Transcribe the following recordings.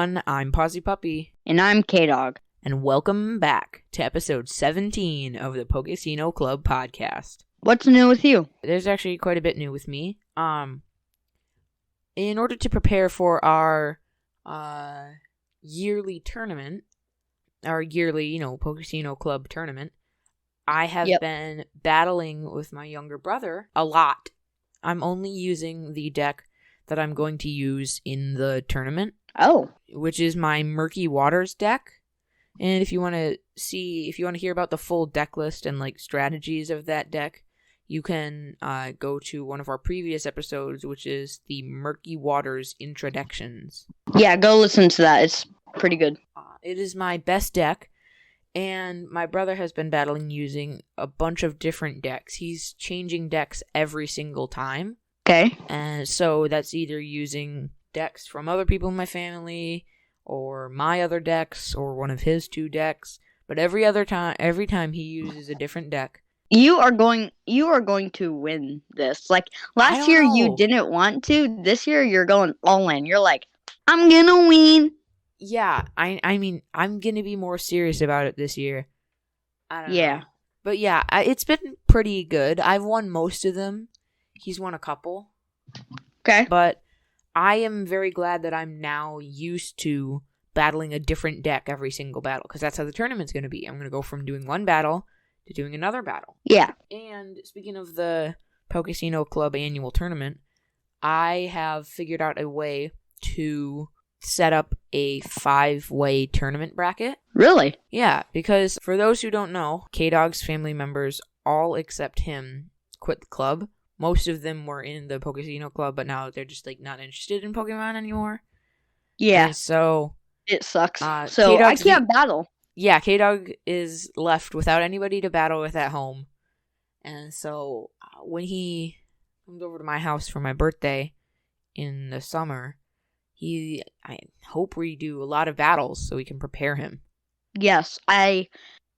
everyone, I'm Pawzy Puppy. And I'm K-Dog. And welcome back to episode 17 of the Pokesino Club podcast. What's new with you? There's actually quite a bit new with me. In order to prepare for our yearly tournament, our yearly, Pokesino Club tournament, I have been battling with my younger brother a lot. I'm only using the deck that I'm going to use in the tournament. Oh. Which is my Murky Waters deck. And if you want to hear about the full deck list and strategies of that deck, you can go to one of our previous episodes, which is the Murky Waters Introductions. Yeah, go listen to that. It's pretty good. It is my best deck, and my brother has been battling using a bunch of different decks. He's changing decks every single time. Okay. And so that's either using decks from other people in my family, or my other decks, or one of his two decks. But every time he uses a different deck. You are going to win this. Last year you didn't want to. This year you're going all in. You're like, I'm gonna win. Yeah, I mean, I'm gonna be more serious about it this year. I don't know. But yeah, it's been pretty good. I've won most of them. He's won a couple. Okay. But I am very glad that I'm now used to battling a different deck every single battle, because that's how the tournament's going to be. I'm going to go from doing one battle to doing another battle. Yeah. And speaking of the Pokesino Club annual tournament, I have figured out a way to set up a 5-way tournament bracket. Really? Yeah, because for those who don't know, K-Dog's family members, all except him, quit the club. Most of them were in the Pokesino Club, but now they're just not interested in Pokemon anymore. Yeah. And so it sucks. So I can't battle. Yeah, K-Dog is left without anybody to battle with at home. And so when he comes over to my house for my birthday in the summer, I hope we do a lot of battles so we can prepare him. Yes, I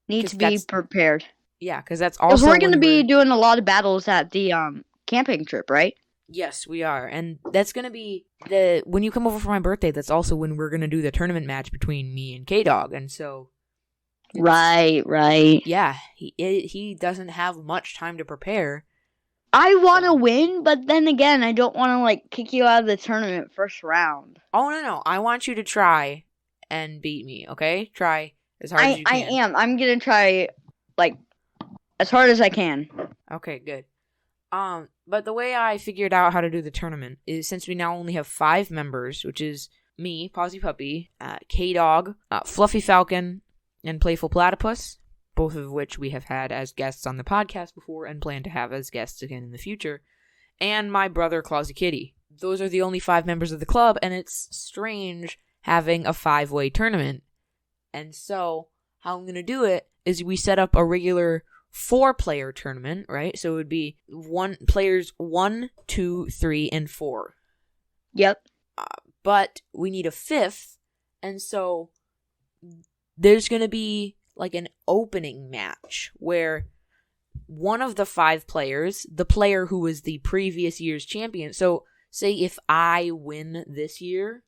need to be prepared. Yeah, because that's also... Because we're going to be doing a lot of battles at the camping trip, right? Yes, we are. And that's going to be... When you come over for my birthday, that's also when we're going to do the tournament match between me and K-Dog. And so... Right. Yeah, he doesn't have much time to prepare. I want to win, but then again, I don't want to, kick you out of the tournament first round. Oh, no. I want you to try and beat me, okay? Try as hard as you can. I am. I'm going to try, as hard as I can. Okay, good. But the way I figured out how to do the tournament is, since we now only have 5 members, which is me, Pawzy Puppy, K-Dog, Fluffy Falcon, and Playful Platypus, both of which we have had as guests on the podcast before and plan to have as guests again in the future, and my brother, Clawsy Kitty. Those are the only 5 members of the club, and it's strange having a 5-way tournament. And so, how I'm going to do it is we set up a regular 4-player tournament, right? So it would be players 1, 2, 3, and 4. Yep. But we need a 5th, and so there's going to be an opening match where one of the 5 players, the player who was the previous year's champion, so say if I win this year,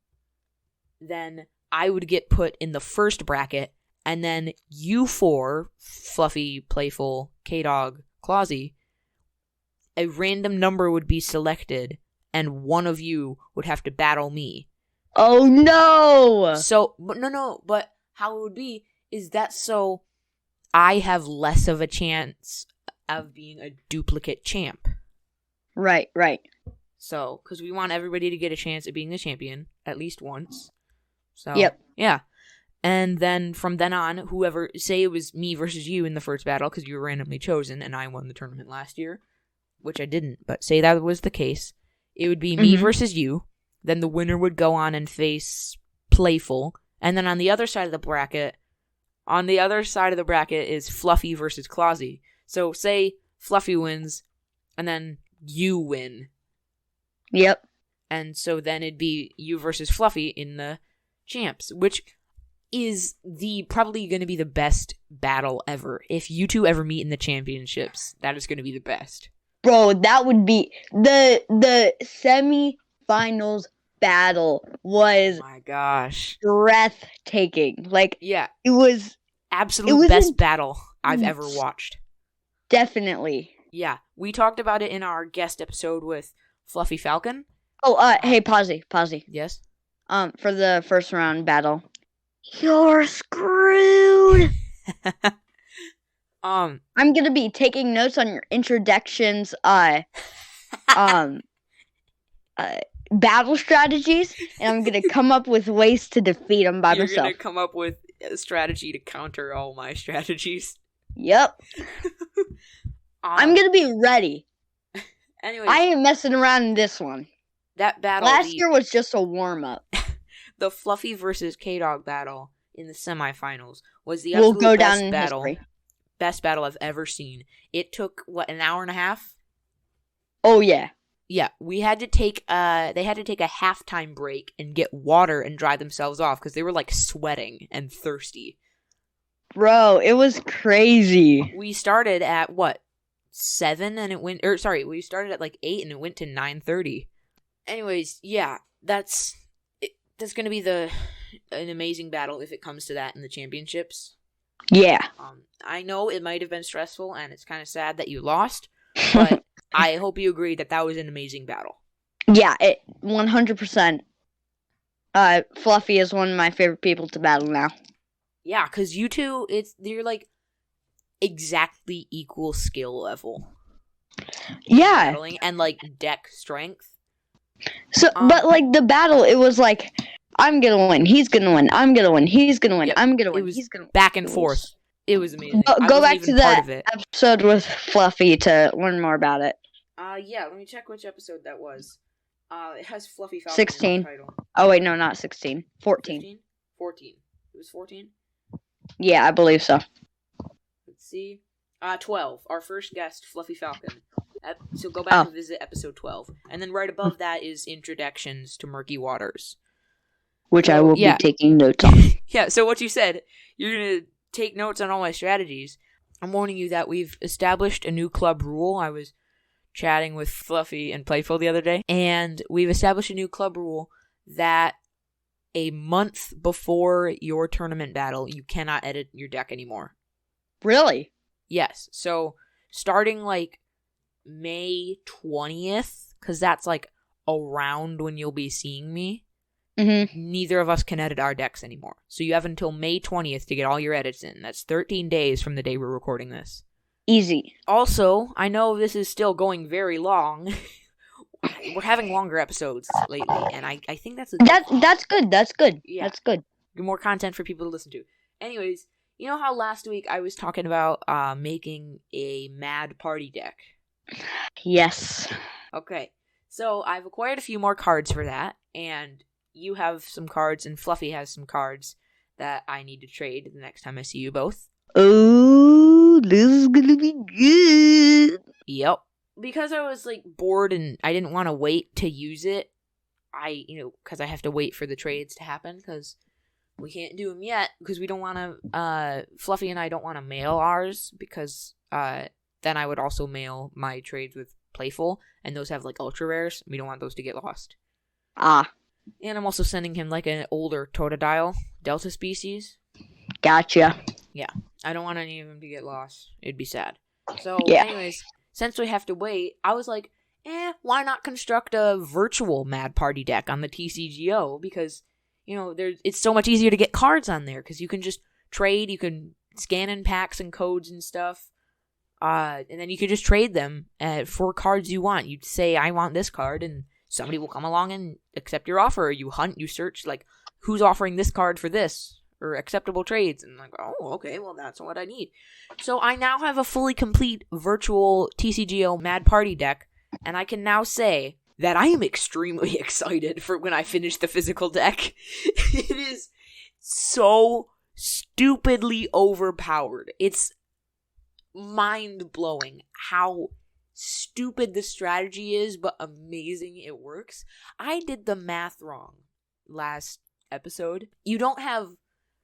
then I would get put in the first bracket, and then you 4, Fluffy, Playful, K-Dog, Clawsy, a random number would be selected, and one of you would have to battle me. Oh, no! So, but how it would be is that so I have less of a chance of being a duplicate champ. Right. So, because we want everybody to get a chance at being a champion at least once. So, yep. Yeah. And then from then on, whoever, say it was me versus you in the first battle because you were randomly chosen and I won the tournament last year, which I didn't, but say that was the case, it would be me versus you. Then the winner would go on and face Playful. And then on the other side of the bracket is Fluffy versus Clawsy. So say Fluffy wins and then you win. Yep. And so then it'd be you versus Fluffy in the champs, which is probably going to be the best battle ever. If you two ever meet in the championships, that is going to be the best. Bro, that would be the semi-finals battle was my gosh. breathtaking. Like, yeah, it was absolute best battle I've ever watched. Definitely. Yeah, we talked about it in our guest episode with Fluffy Falcon. Oh, hey, Pawzy. Yes? For the first round battle. You're screwed! I'm gonna be taking notes on your introductions, battle strategies, and I'm gonna come up with ways to defeat them by myself. You're gonna come up with a strategy to counter all my strategies. Yep. I'm gonna be ready. Anyways, I ain't messing around in this one. That battle last year was just a warm-up. The Fluffy versus K-Dog battle in the semifinals was the will absolute go best down in battle. History. Best battle I've ever seen. It took, an hour and a half? Oh, yeah. Yeah, they had to take a halftime break and get water and dry themselves off because they were, sweating and thirsty. Bro, it was crazy. We started at, 7 and it went, we started at 8 and it went to 9:30. Anyways, yeah, that's going to be an amazing battle if it comes to that in the championships. Yeah. I know it might have been stressful and it's kind of sad that you lost, but I hope you agree that was an amazing battle. Yeah, 100%. Fluffy is one of my favorite people to battle now. Yeah, because you two, you're exactly equal skill level. Yeah. Battling and deck strength. So, but the battle, it was I'm gonna win, he's gonna win, I'm gonna win, he's gonna win, I'm gonna win, he's gonna win. Back and forth. It was amazing. Go back to that episode with Fluffy to learn more about it. Yeah, let me check which episode that was. It has Fluffy Falcon 16. in the title. Oh, wait, no, not 16. 14. 15? 14. It was 14? Yeah, I believe so. Let's see. 12. Our first guest, Fluffy Falcon. So go back and visit episode 12. And then right above that is Introductions to Murky Waters. Which I will be taking notes on. Yeah, so what you said, you're going to take notes on all my strategies. I'm warning you that we've established a new club rule. I was chatting with Fluffy and Playful the other day, and we've established a new club rule that a month before your tournament battle, you cannot edit your deck anymore. Really? Yes. So starting May 20th, because that's around when you'll be seeing me, neither of us can edit our decks anymore. So you have until May 20th to get all your edits in. That's 13 days from the day we're recording this. Easy. Also, I know this is still going very long. We're having longer episodes lately, and I think that's that's good. That's good. Yeah. That's good. More content for people to listen to. Anyways, you know how last week I was talking about making a Mad Party deck? Yes. Okay. So I've acquired a few more cards for that, and you have some cards, and Fluffy has some cards that I need to trade the next time I see you both. Oh, this is gonna be good. Yep. Because I was bored and I didn't want to wait to use it. Because I have to wait for the trades to happen because we can't do them yet because we don't want to. Fluffy and I don't want to mail ours because then I would also mail my trades with Playful, and those have ultra rares. We don't want those to get lost. Ah. And I'm also sending him an older Totodile Delta species. Gotcha. Yeah. I don't want any of them to get lost. It'd be sad. So, anyways, since we have to wait, I was why not construct a virtual Mad Party deck on the TCGO? Because, it's so much easier to get cards on there, because you can just trade, you can scan in packs and codes and stuff, and then you can just trade them for cards you want. You'd say, I want this card, and somebody will come along and accept your offer. You hunt, you search, who's offering this card for this? Or acceptable trades, and oh, okay, well, that's what I need. So I now have a fully complete virtual TCGO Mad Party deck, and I can now say that I am extremely excited for when I finish the physical deck. It is so stupidly overpowered. It's mind-blowing how stupid the strategy is, but amazing it works. I did the math wrong last episode. You don't have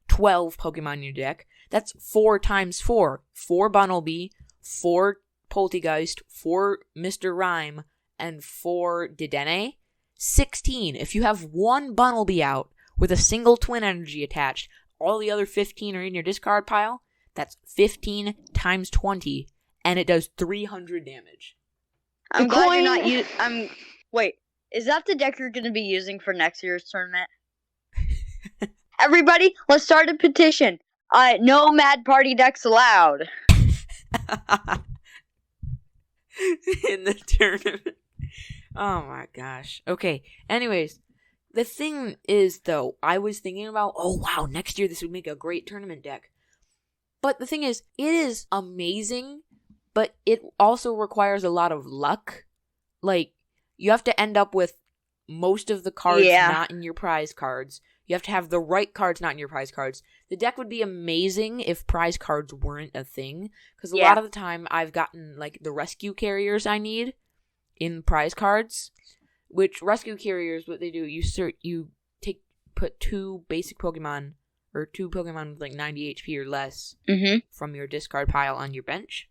12 Pokemon in your deck. That's 4 times 4. 4 Bunnelby, 4 Poltegeist, 4 Mr. Rhyme, and 4 Dedenne. 16. If you have one Bunnelby out with a single twin energy attached, all the other 15 are in your discard pile. That's 15 times 20, and it does 300 damage. I'm glad you're not Wait, is that the deck you're going to be using for next year's tournament? Everybody, let's start a petition. No Mad Party decks allowed. In the tournament. Oh my gosh. Okay, anyways, the thing is, though, I was thinking about, oh wow, next year this would make a great tournament deck. But the thing is, it is amazing, but it also requires a lot of luck. Like, you have to end up with most of the cards not in your prize cards. You have to have the right cards not in your prize cards. The deck would be amazing if prize cards weren't a thing. Because a lot of the time, I've gotten, like, the rescue carriers I need in prize cards. Which, rescue carriers, what they do, you put 2 basic Pokemon, or 2 Pokemon with, like, 90 HP or less from your discard pile on your bench.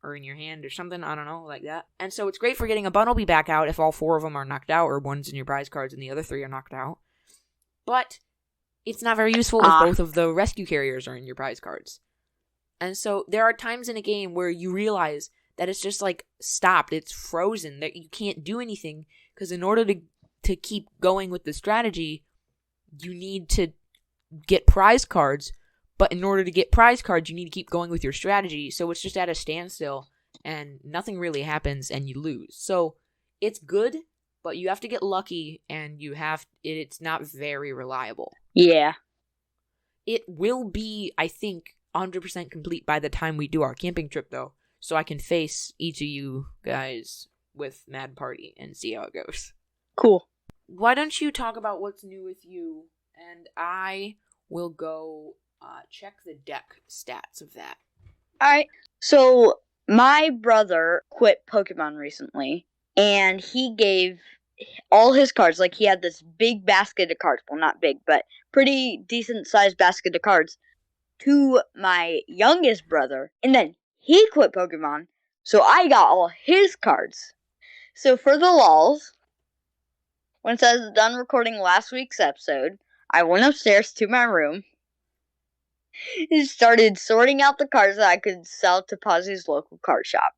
Or in your hand or something, I don't know, like that. And so it's great for getting a Bunnelby back out if all 4 of them are knocked out, or one's in your prize cards and the other 3 are knocked out. But it's not very useful if both of the rescue carriers are in your prize cards. And so there are times in a game where you realize that it's just like stopped, it's frozen, that you can't do anything, because in order to keep going with the strategy, you need to get prize cards. But in order to get prize cards, you need to keep going with your strategy. So it's just at a standstill, and nothing really happens, and you lose. So it's good, but you have to get lucky, and it's not very reliable. Yeah. It will be, I think, 100% complete by the time we do our camping trip, though. So I can face each of you guys with Mad Party and see how it goes. Cool. Why don't you talk about what's new with you, and I will go check the deck stats of that. Alright, so my brother quit Pokemon recently, and he gave all his cards, like he had this big basket of cards, well not big, but pretty decent sized basket of cards, to my youngest brother, and then he quit Pokemon, so I got all his cards. So for the lulz, once I was done recording last week's episode, I went upstairs to my room, and started sorting out the cards that I could sell to Pawzy's local card shop.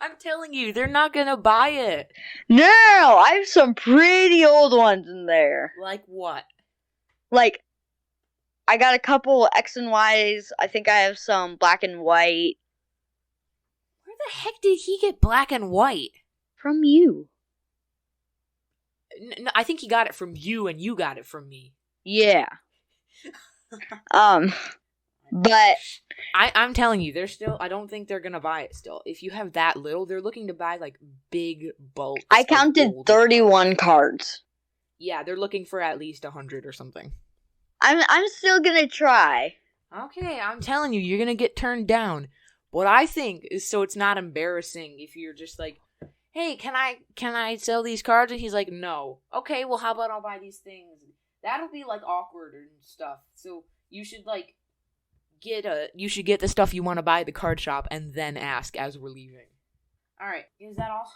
I'm telling you, they're not gonna buy it. No, I have some pretty old ones in there. Like what? Like, I got a couple X and Y's. I think I have some black and white. Where the heck did he get black and white? From you. No, I think he got it from you, and you got it from me. Yeah. But I'm telling you, I don't think they're gonna buy it still. If you have that little, they're looking to buy like big bulks. I counted 31 cards. Yeah, they're looking for at least 100 or something. I'm still gonna try. Okay, I'm telling you, you're gonna get turned down. What I think is, so it's not embarrassing if you're just like, hey, can I sell these cards? And he's like, no. Okay, well, how about I'll buy these things? That'll be, like, awkward and stuff. So you should, like, get the stuff you want to buy at the card shop and then ask as we're leaving. All right, is that all?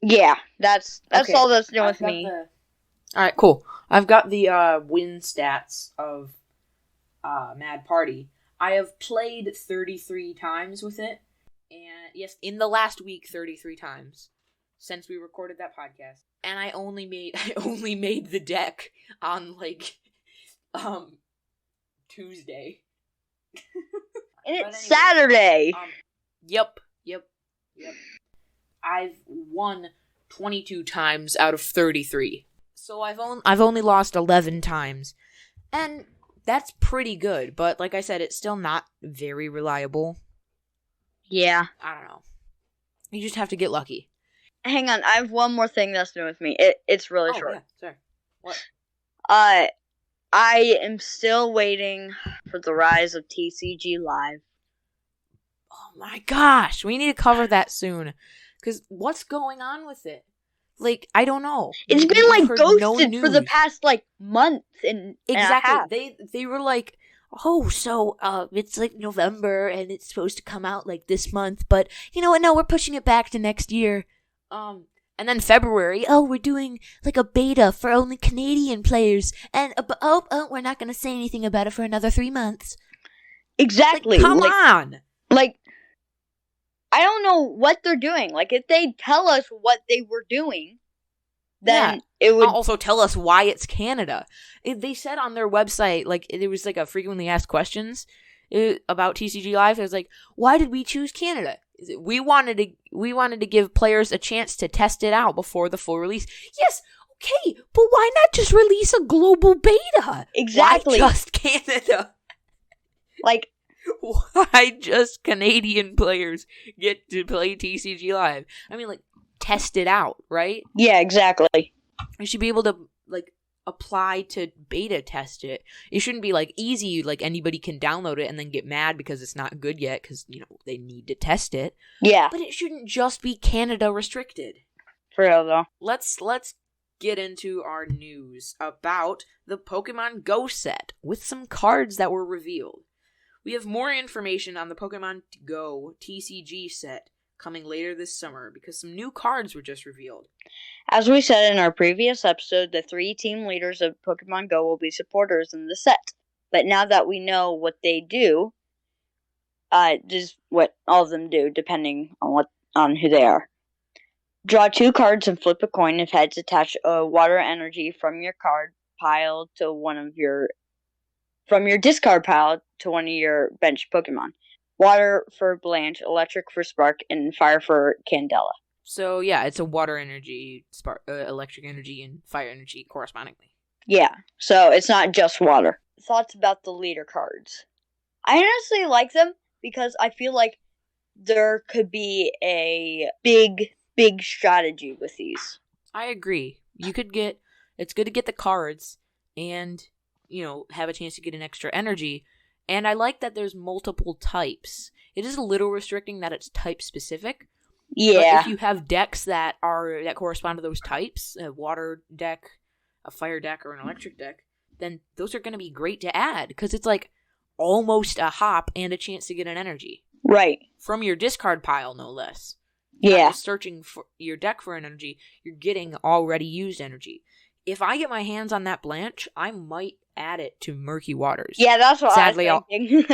Yeah, that's okay. All that's new with me. All right, cool. I've got the win stats of Mad Party. I have played 33 times with it, and yes, in the last week, 33 times since we recorded that podcast. And I only made the deck on like Tuesday. And it's Saturday. Yep. I've won 22 times out of 33. So I've only lost 11 times. And that's pretty good, but like I said, it's still not very reliable. Yeah. I don't know. You just have to get lucky. Hang on, I have one more thing that's new with me. It's really short. Yeah, sorry. What? I am still waiting for the rise of TCG Live. Oh my gosh, we need to cover that soon. Because what's going on with it? Like, I don't know. It's been like ghosted for the past like month and exactly. They were like, oh, so it's like November and it's supposed to come out like this month, but you know what? No, we're pushing it back to next year. And then February, we're doing like a beta for only Canadian players. And we're not going to say anything about it for another 3 months. Exactly. Like, come on. Like, I don't know what they're doing. Like, if they tell us what they were doing, then it would also tell us why it's Canada. They said on their website, like, it was like a frequently asked questions about TCG Live. It was like, why did we choose Canada? We wanted to give players a chance to test it out before the full release. Yes, okay, but why not just release a global beta? Exactly. Why just Canada? Like, why just Canadian players get to play TCG Live? I mean, like, test it out, right? Yeah, exactly. You should be able to, like, apply to beta test it. It shouldn't be, like, easy, like, anybody can download it and then get mad because it's not good yet because, you know, they need to test it. Yeah. But it shouldn't just be Canada restricted. For real, though. Let's get into our news about the Pokemon Go set with some cards that were revealed. We have more information on the Pokemon Go TCG set coming later this summer because some new cards were just revealed. As we said in our previous episode, the 3 team leaders of Pokemon Go will be supporters in the set. But now that we know what they do, just what all of them do, depending on who they are. Draw 2 cards and flip a coin. If heads, attach a water energy from your card pile to from your discard pile to one of your bench Pokemon. Water for Blanche, electric for Spark, and fire for Candela. So yeah, it's a water energy, spark, electric energy, and fire energy correspondingly. Yeah, so it's not just water. Thoughts about the leader cards? I honestly like them because I feel like there could be a big strategy with these. I agree. It's good to get the cards and, you know, have a chance to get an extra energy. And I like that there's multiple types. It is a little restricting that it's type specific. Yeah. But if you have decks that correspond to those types, a water deck, a fire deck, or an electric deck, then those are going to be great to add because it's like almost a hop and a chance to get an energy. Right. From your discard pile, no less. Yeah. Not just searching for your deck for an energy, you're getting already used energy. If I get my hands on that Blanche, I might add it to Murky Waters. Yeah, that's what I was thinking.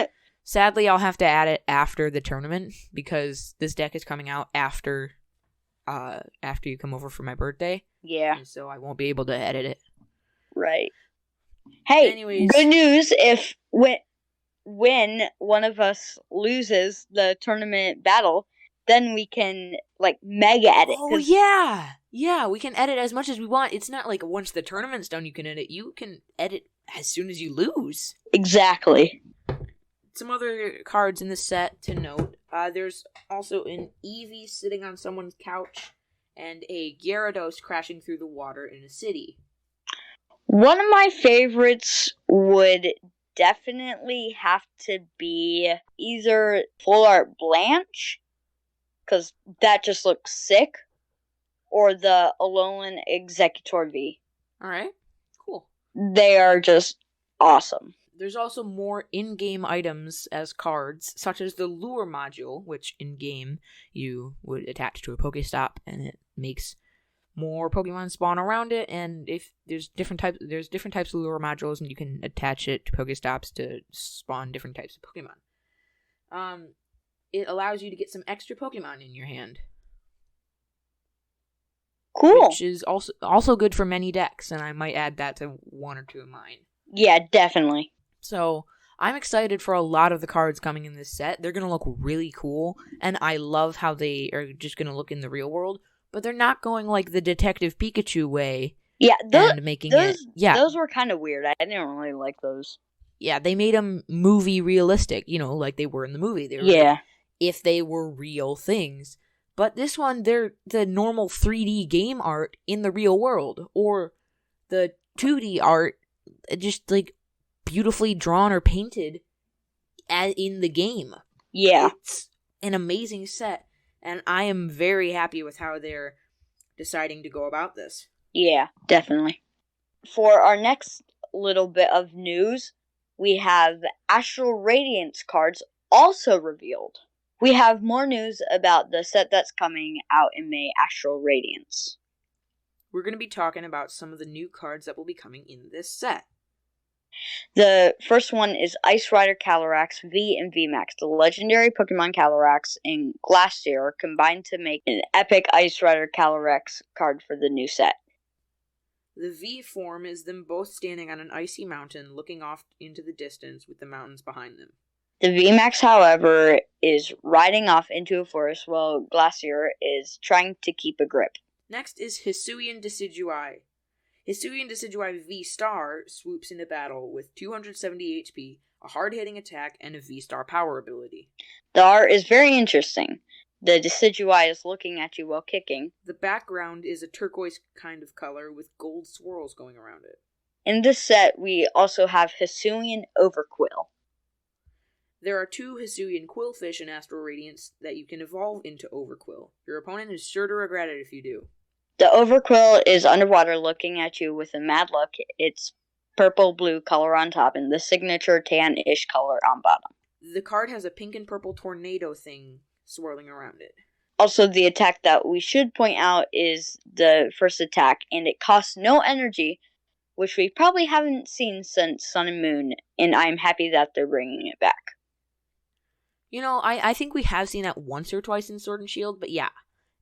Sadly, I'll have to add it after the tournament because this deck is coming out after you come over for my birthday. Yeah. And so I won't be able to edit it. Right. Hey, anyways, good news if when one of us loses the tournament battle, then we can, like, mega edit. Oh, yeah. Yeah, we can edit as much as we want. It's not like once the tournament's done, you can edit. You can edit as soon as you lose. Exactly. Some other cards in the set to note. There's also an Eevee sitting on someone's couch and a Gyarados crashing through the water in a city. One of my favorites would definitely have to be either Full Art Blanche, because that just looks sick, or the Alolan Executor V. Alright, cool. They are just awesome. There's also more in-game items as cards, such as the Lure module, which in-game you would attach to a Pokestop, and it makes more Pokemon spawn around it. And if there's different types of Lure modules, and you can attach it to Pokestops to spawn different types of Pokemon. It allows you to get some extra Pokemon in your hand. Cool. Which is also good for many decks, and I might add that to one or two of mine. Yeah, definitely. So, I'm excited for a lot of the cards coming in this set. They're going to look really cool, and I love how they are just going to look in the real world, but they're not going like the Detective Pikachu way. Yeah, those were kind of weird. I didn't really like those. Yeah, they made them movie realistic, like they were in the movie. If they were real things. But this one, they're the normal 3D game art in the real world, or the 2D art, just like beautifully drawn or painted in the game. Yeah. It's an amazing set, and I am very happy with how they're deciding to go about this. Yeah, definitely. For our next little bit of news, we have Astral Radiance cards also revealed. we have more news about the set that's coming out in May, Astral Radiance. We're going to be talking about some of the new cards that will be coming in this set. The first one is Ice Rider Calyrex V and VMAX. The legendary Pokemon Calyrex and Glacier combined to make an epic Ice Rider Calyrex card for the new set. The V form is them both standing on an icy mountain looking off into the distance with the mountains behind them. The VMAX, however, is riding off into a forest while Glacier is trying to keep a grip. Next is Hisuian Decidueye. Hisuian Decidueye V-Star swoops into battle with 270 HP, a hard-hitting attack, and a V-Star power ability. The art is very interesting. The Decidueye is looking at you while kicking. The background is a turquoise kind of color with gold swirls going around it. In this set, we also have Hisuian Overquill. There are 2 Hisuian Quillfish in Astral Radiance that you can evolve into Overquill. Your opponent is sure to regret it if you do. The Overquill is underwater looking at you with a mad look. It's purple-blue color on top and the signature tan-ish color on bottom. The card has a pink and purple tornado thing swirling around it. Also, the attack that we should point out is the first attack, and it costs no energy, which we probably haven't seen since Sun and Moon, and I'm happy that they're bringing it back. You know, I think we have seen that once or twice in Sword and Shield, but yeah,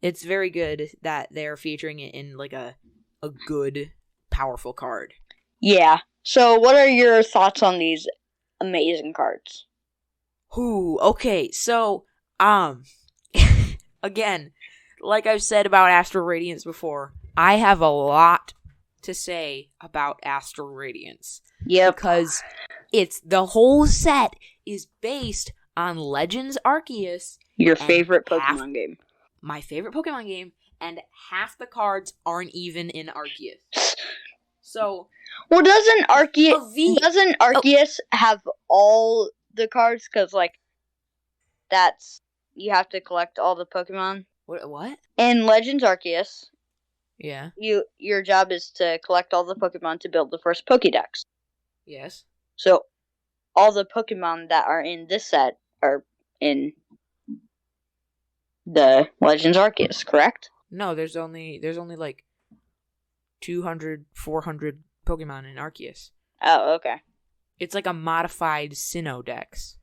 it's very good that they're featuring it in, like, a good, powerful card. Yeah. So, what are your thoughts on these amazing cards? Okay, so, again, like I've said about Astral Radiance before, I have a lot to say about Astral Radiance. Yep. Because the whole set is based on Legends Arceus. Your favorite Pokemon game. My favorite Pokemon game, and half the cards aren't even in Arceus. So, well, doesn't Arceus have all the cards? Because, like, you have to collect all the Pokemon. What? In Legends Arceus, yeah, your job is to collect all the Pokemon to build the first Pokédex. Yes. So, all the Pokemon that are in this set are in the Legends Arceus, correct? No, there's only like 200, 400 Pokemon in Arceus. Oh, okay. It's like a modified Sinnoh Dex.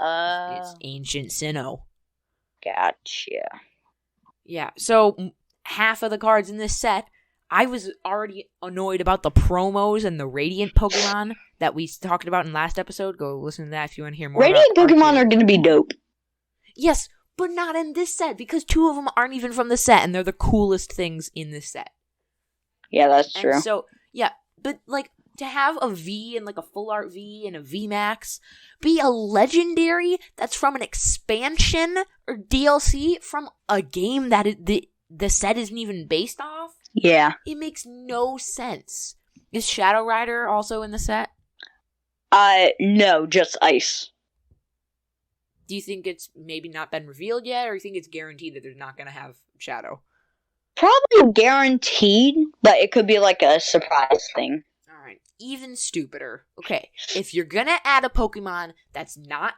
It's ancient Sinnoh. Gotcha. Yeah, so half of the cards in this set, I was already annoyed about the promos and the Radiant Pokemon that we talked about in last episode. Go listen to that if you want to hear more. Radiant Pokemon are going to be dope. Yes, but not in this set, because 2 of them aren't even from the set, and they're the coolest things in this set. Yeah, that's true. And so, yeah, but, like, to have a V and, like, a full art V and a VMAX be a legendary that's from an expansion or DLC from a game that the set isn't even based off? Yeah. It makes no sense. Is Shadow Rider also in the set? No, just Ice. Do you think it's maybe not been revealed yet, or you think it's guaranteed that they're not going to have Shadow? Probably guaranteed, but it could be like a surprise thing. Alright, even stupider. Okay, if you're going to add a Pokemon that's not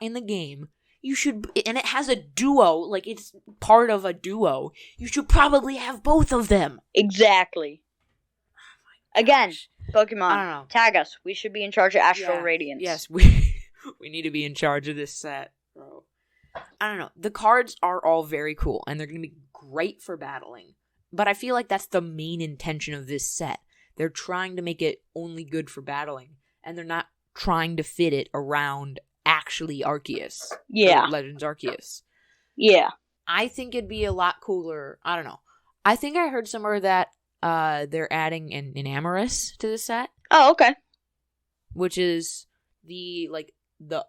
in the game, you should, and it has a duo, like it's part of a duo, you should probably have both of them. Exactly. Again, Pokemon, I don't know. Tag us. We should be in charge of Astral Radiance. Yes, we need to be in charge of this set, bro. I don't know. The cards are all very cool, and they're going to be great for battling. But I feel like that's the main intention of this set. They're trying to make it only good for battling, and they're not trying to fit it around actually Arceus. Yeah. Legends Arceus. Yeah. I think it'd be a lot cooler. I don't know. I think I heard somewhere that they're adding an Amorous to the set. Oh, okay. Which is the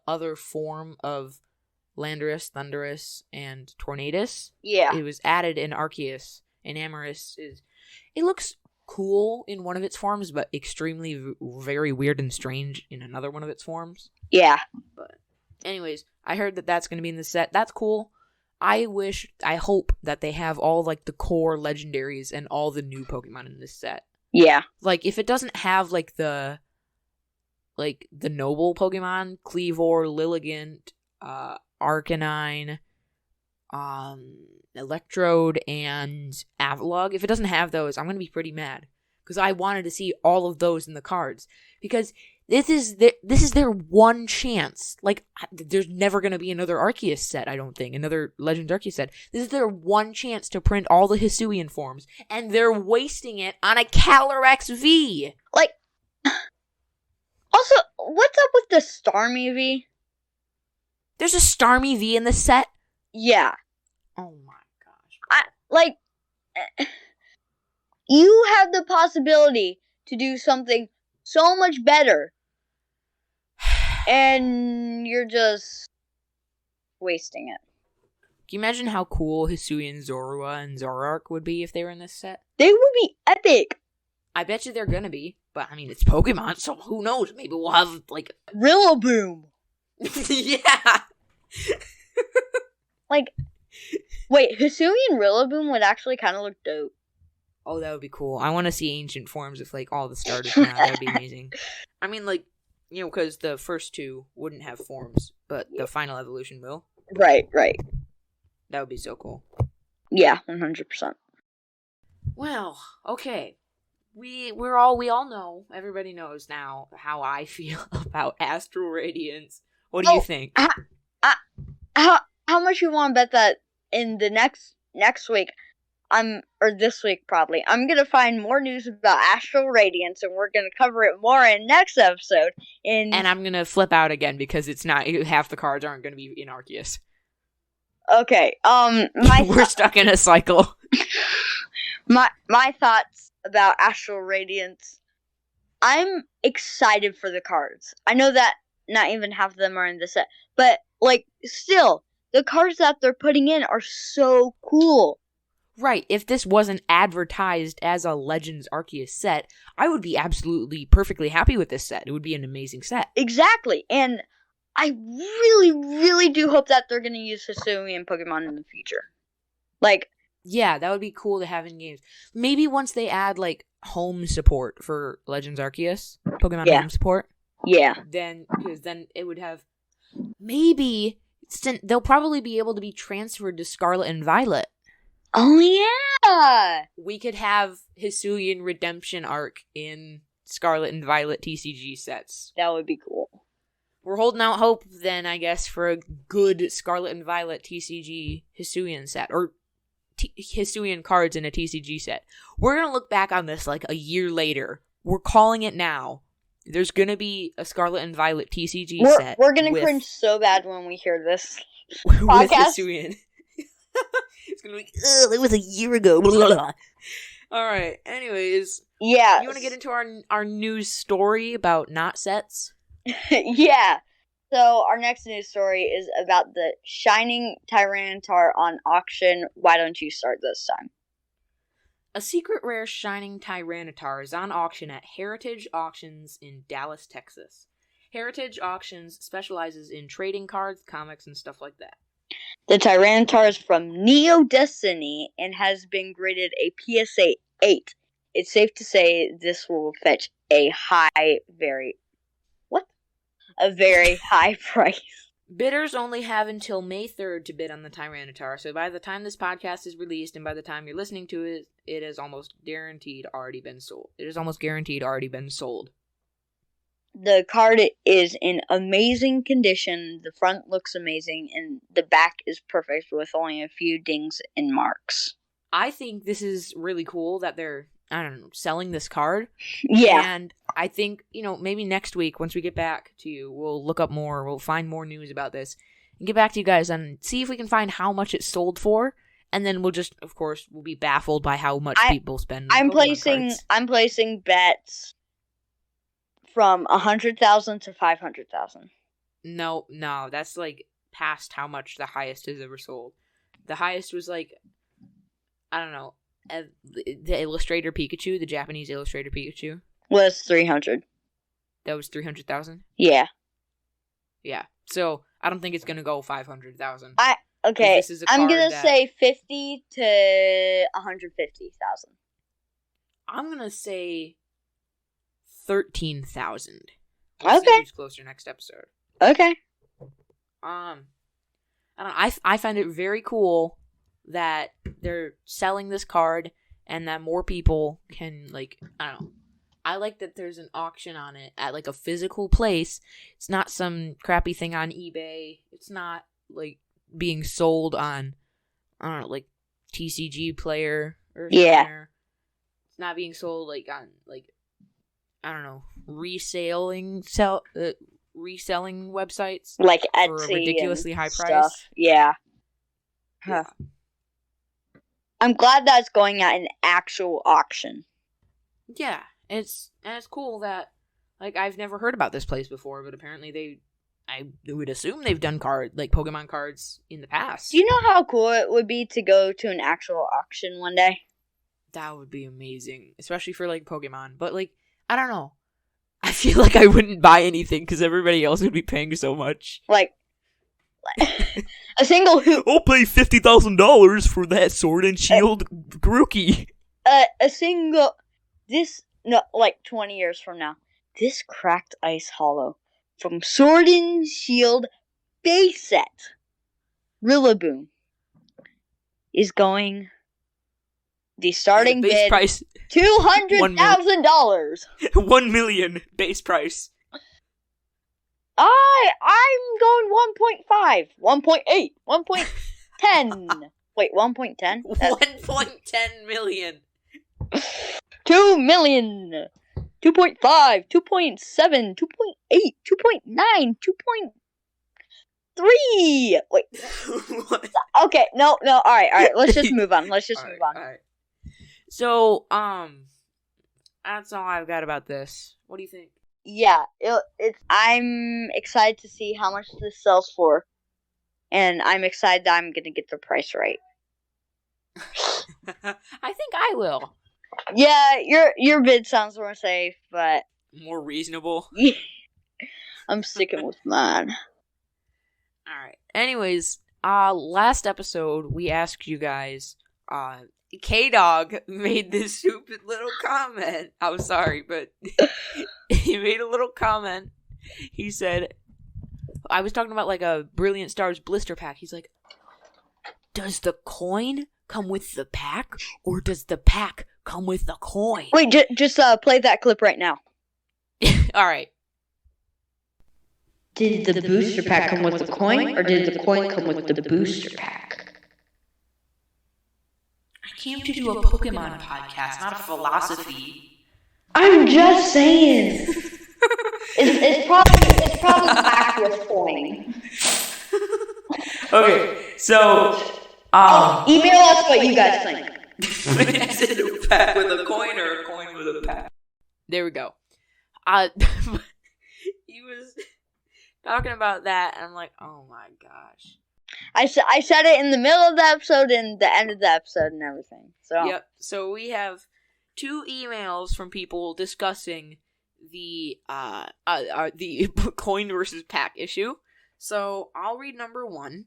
other form of Landorus, Thundurus, and Tornadus. Yeah. It was added in Arceus, and Amorous it looks cool in one of its forms, but extremely very weird and strange in another one of its forms. Yeah. But anyways, I heard that that's going to be in the set. That's cool. I hope that they have all, like, the core legendaries and all the new Pokemon in this set. Yeah. Like, if it doesn't have, like, the noble Pokemon, Kleavor, Lilligant, Arcanine, Electrode, and Avalugg. If it doesn't have those, I'm going to be pretty mad. Because I wanted to see all of those in the cards. Because this is their one chance. Like, there's never going to be another Arceus set, I don't think. Another Legends Arceus set. This is their one chance to print all the Hisuian forms. And they're wasting it on a Calyrex V. Like, also, what's up with the Starmie V? There's a Starmie V in the set? Yeah. Oh my gosh. You have the possibility to do something so much better. And you're just wasting it. Can you imagine how cool Hisuian Zorua and Zoroark would be if they were in this set? They would be epic. I bet you they're gonna be. But, I mean, it's Pokemon, so who knows? Maybe we'll have, like... Rillaboom. Yeah! Like, wait, Hisuian Rillaboom would actually kind of look dope. Oh, that would be cool. I want to see ancient forms with, like, all the starters now. That would be amazing. I mean, like, you know, because the first two wouldn't have forms, but the final evolution will. Right. That would be so cool. Yeah, 100%. Well, okay. We all know, everybody knows now how I feel about Astral Radiance. What do you think? How much you want to bet that in the next week, or this week probably, I'm going to find more news about Astral Radiance, and we're going to cover it more in next episode. And I'm going to flip out again because it's not, half the cards aren't going to be in Arceus. Okay, we're stuck in a cycle. My thoughts about Astral Radiance. I'm excited for the cards. I know that not even half of them are in the set, but, like, still, the cards that they're putting in are so cool. Right, if this wasn't advertised as a Legends Arceus set, I would be absolutely perfectly happy with this set. It would be an amazing set. Exactly, and I really, really do hope that they're going to use Hisuian Pokemon in the future. Like, yeah, that would be cool to have in games. Maybe once they add, like, home support for Legends Arceus, Pokemon home support. Yeah. Because then it would have... Maybe they'll probably be able to be transferred to Scarlet and Violet. Oh, yeah! We could have Hisuian Redemption Arc in Scarlet and Violet TCG sets. That would be cool. We're holding out hope, then, I guess, for a good Scarlet and Violet TCG Hisuian set. Or Hisuian cards in a TCG set. We're going to look back on this, like, a year later. We're calling it now. There's going to be a Scarlet and Violet TCG set. We're going to cringe so bad when we hear this with podcast. Hisuian. It's going to be, ugh, that was a year ago. Alright, anyways. Yeah. You want to get into our news story about not sets? Yeah. So, our next news story is about the Shining Tyranitar on auction. Why don't you start this time? A secret rare Shining Tyranitar is on auction at Heritage Auctions in Dallas, Texas. Heritage Auctions specializes in trading cards, comics, and stuff like that. The Tyranitar is from Neo Destiny and has been graded a PSA 8. It's safe to say this will fetch a very high price. Bidders only have until May 3rd to bid on the Tyranitar, so by the time this podcast is released and by the time you're listening to it, it is almost guaranteed already been sold. The card is in amazing condition, the front looks amazing, and the back is perfect with only a few dings and marks. I think this is really cool that they're, selling this card. Yeah. And I think, maybe next week, once we get back to you, we'll look up more, we'll find more news about this, and get back to you guys and see if we can find how much it sold for, and then we'll just, of course, we'll be baffled by how much people spend on Pokemon cards. I'm placing bets from 100,000 to 500,000. No, that's, like, past how much the highest has ever sold. The highest was, like, I don't know, the Illustrator Pikachu, the Japanese Illustrator Pikachu. Was 300. That was 300,000? Yeah. Yeah. So, I don't think it's going to go 500,000. Okay, I'm going to say 50 to 150,000. I'm going to say 13,000. Okay. Who's closer next episode. Okay. I don't know, I find it very cool that they're selling this card and that more people can, like, I don't know. I like that there's an auction on it at, like, a physical place. It's not some crappy thing on eBay. It's not, like, being sold on, I don't know, like, TCG Player or something. Yeah. It's not being sold, like, on, like, I don't know, reselling websites. Like Etsy for a ridiculously high stuff. Price. Yeah. Huh. I'm glad that's going at an actual auction. Yeah. It's cool that, like, I've never heard about this place before, but apparently I would assume they've done Pokemon cards in the past. Do you know how cool it would be to go to an actual auction one day? That would be amazing, especially for, like, Pokemon. But, like, I don't know. I feel like I wouldn't buy anything because everybody else would be paying so much. Like a single hoop. I'll pay $50,000 for that Sword and Shield rookie. A single. No, like 20 years from now, this cracked ice hollow from Sword and Shield base set Rillaboom is going. The starting bid price $200,000. 1 million base price. I'm going 1.5, 1.8, 1.10. Wait, 1.10? 1.10 million. 2 million. 2.5, 2.7, 2.8, 2.9, 2.3. Wait. Okay, no. All right. Let's just move on. All right. So, that's all I've got about this. What do you think? Yeah, I'm excited to see how much this sells for, and I'm excited that I'm gonna get the price right. I think I will. Yeah, your bid sounds more safe, but more reasonable. Yeah, I'm sticking with mine. All right. Anyways, last episode we asked you guys. K-Dog made this stupid little comment. I'm sorry, but he made a little comment. He said, I was talking about, like, a Brilliant Stars blister pack. He's like, does the coin come with the pack, or does the pack come with the coin? Wait, just play that clip right now. All right. Did the booster pack come with the coin, or did the coin come with the booster pack? I came to do a Pokemon podcast, not a philosophy. I'm just saying. it's probably packed with coin. Okay, so email us what you guys think. Is it a pack with a coin or a coin with a pack? There we go. He was talking about that, and I'm like, oh my gosh. I said it in the middle of the episode and the end of the episode and everything. So yep. So we have 2 emails from people discussing the coin versus pack issue. So I'll read number 1.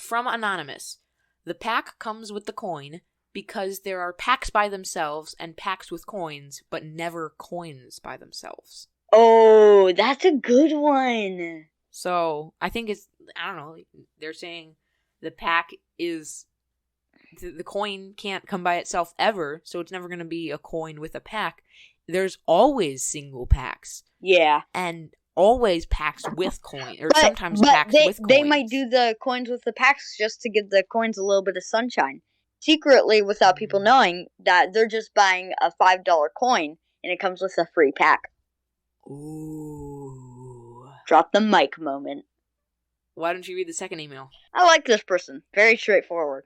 From Anonymous. The pack comes with the coin because there are packs by themselves and packs with coins, but never coins by themselves. Oh, that's a good one. So, I think I don't know, they're saying the pack is, the coin can't come by itself ever, so it's never going to be a coin with a pack. There's always single packs. Yeah. And always packs with coin, or sometimes packs with coins. They might do the coins with the packs just to give the coins a little bit of sunshine. Secretly, without people knowing, that they're just buying a $5 coin, and it comes with a free pack. Ooh. Drop the mic moment. Why don't you read the second email? I like this person. Very straightforward.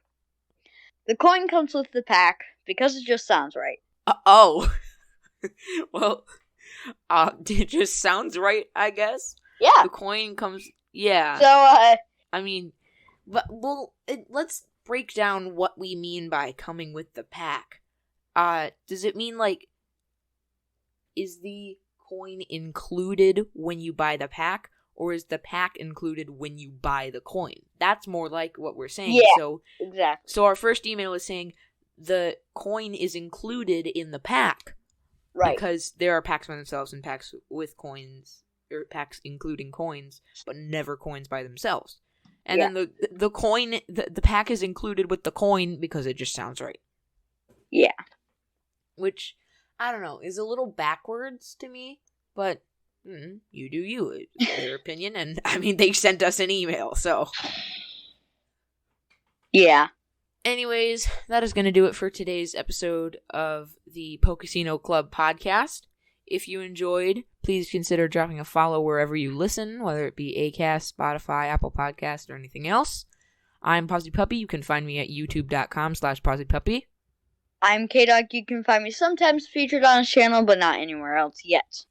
The coin comes with the pack because it just sounds right. Oh. Well, it just sounds right, I guess. Yeah. The coin comes... Yeah. So, I mean... let's break down what we mean by coming with the pack. Does it mean, like... Is the coin included when you buy the pack, or is the pack included when you buy the coin? That's more like what we're saying. Yeah, so exactly. So our first email is saying the coin is included in the pack, right? Because there are packs by themselves and packs with coins, or packs including coins, but never coins by themselves. And then the coin, the pack is included with the coin because it just sounds right. Yeah. Which, I don't know, is a little backwards to me, but you do you. It's their opinion, and I mean, they sent us an email, so. Yeah. Anyways, that is going to do it for today's episode of the Pokesino Club podcast. If you enjoyed, please consider dropping a follow wherever you listen, whether it be Acast, Spotify, Apple Podcast, or anything else. I'm Pawzy Puppy. You can find me at youtube.com/PawzyPuppy. I'm K-Dog. You can find me sometimes featured on his channel, but not anywhere else yet.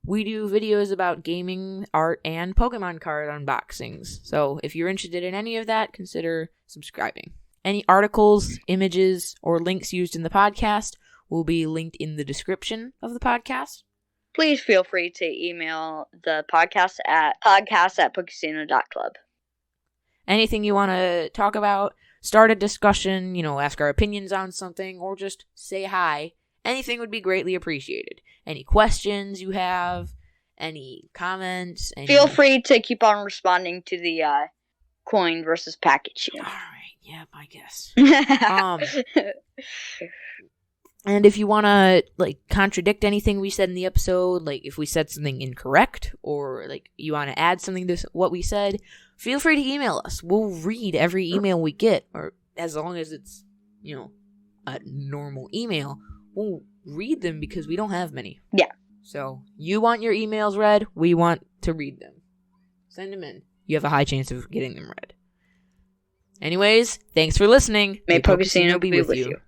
We do videos about gaming, art, and Pokemon card unboxings. So if you're interested in any of that, consider subscribing. Any articles, images, or links used in the podcast will be linked in the description of the podcast. Please feel free to email the podcast at podcast@pokesino.club. Anything you want to talk about, start a discussion, ask our opinions on something, or just say hi. Anything would be greatly appreciated. Any questions you have, any comments. Feel free to keep on responding to the coin versus package. All right, yeah, I guess. And if you want to, contradict anything we said in the episode, if we said something incorrect, or, you want to add something to what we said, feel free to email us. We'll read every email we get, or as long as it's, a normal email, we'll read them because we don't have many. Yeah. So, you want your emails read, we want to read them. Send them in. You have a high chance of getting them read. Anyways, thanks for listening. May Pokesino be with you.